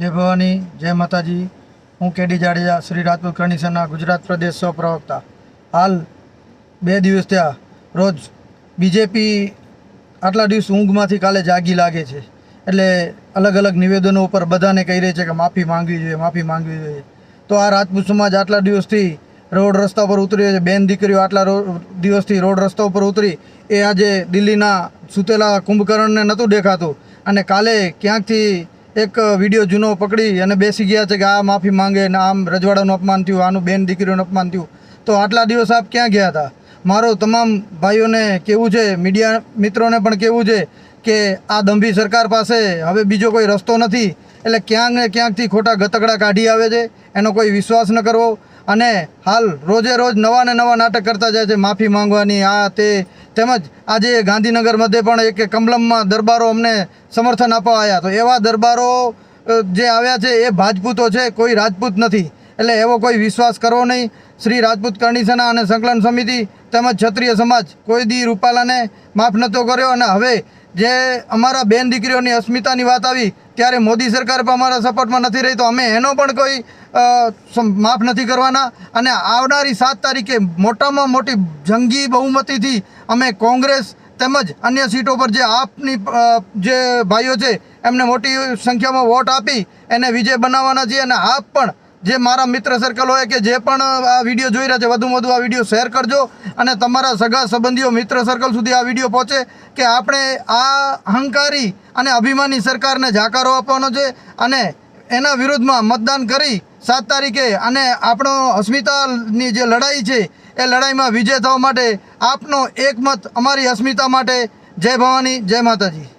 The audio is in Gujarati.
जय भवानी जय माताजी। हूँ केडी जाडेजा श्री રાજપૂત કરણી સેના गुजरात प्रदेश सह प्रवक्ता। हाल 2 દિવસ थया रोज बीजेपी आटला दिवस ऊँघमांथी काले जागी लागे छे एटले अलग अलग निवेदनों पर बधाने कही रही है कि माफ़ी मांगवी जोईए माफ़ी मांगवी जोईए। तो आ राजपूत समाज आटला दिवसथी रोड रस्ता पर उतरी है। बेन दीकरीओ आटला दिवसथी रोड रस्ता पर उतरी ए आजे दिल्लीना सूतेला कुंभकर्णने नहोतुं देखातुं अने काले क्यांकथी एक विडियो जूनो पकड़ी अने बेसी गया है कि आ माफ़ी मांगे ने आम रजवाड़ानुं अपमान थयुं आनुं बेन दीकरीओनुं अपमान थयुं। तो आटला दिवस आप क्या गया था? मारो तमाम भाईओने कहेवुं छे, मीडिया मित्रों ने पण कहेवुं छे कि आ दंभी सरकार पासे हवे बीजो कोई रस्तो नथी। एटले क्यांक ने क्यांकथी खोटा गतकड़ा काढी आवे छे, एनो कोई विश्वास न करवो। अने हाल रोजे रोज नवा ने नवा नाटक करता जाए छे, माफ़ी मांगवानी आ ते। તેમજ આજે ગાંધીનગર મધ્યે પણ એક કમલમમાં દરબારો અમને સમર્થન આપવા આવ્યા, તો એવા દરબારો જે આવ્યા છે એ ભાજપૂતો છે, કોઈ રાજપૂત નથી। એટલે એવો કોઈ વિશ્વાસ કરવો નહીં। શ્રી રાજપૂત કરણી સેના અને સંકલન સમિતિ તેમજ ક્ષત્રિય સમાજ કોઈ દી રૂપાલાને માફ નહોતો કર્યો। અને હવે જે અમારા બેન દીકરીઓની અસ્મિતાની વાત આવી ત્યારે મોદી સરકાર પણ અમારા સપોર્ટમાં નથી રહી, તો અમે એનો પણ કોઈ માફ નથી કરવાના। અને આવનારી 7 તારીખે મોટામાં મોટી જંગી બહુમતીથી અમે કોંગ્રેસ તેમજ અન્ય સીટો પર જે આપની જે ભાઈઓ છે એમને મોટી સંખ્યામાં વોટ આપી એને વિજય બનાવવાના છીએ। અને આપ પણ જે મારા મિત્ર સર્કલ હોય કે જે પણ આ વિડીયો જોઈ રહ્યા છે, વધુમાં વધુ આ વિડીયો શેર કરજો અને તમારા સગા સંબંધીઓ મિત્ર સર્કલ સુધી આ વિડીયો પહોંચે કે આપણે આ અહંકારી અને અભિમાની સરકારને જાકારો આપવાનો છે અને એના વિરુદ્ધમાં મતદાન કરી 7 તારીખે અને આપણો અસ્મિતાની જે લડાઈ છે એ લડાઈમાં વિજય થવા માટે આપનો એક મત અમારી અસ્મિતા માટે। જય ભવાની જય માતાજી।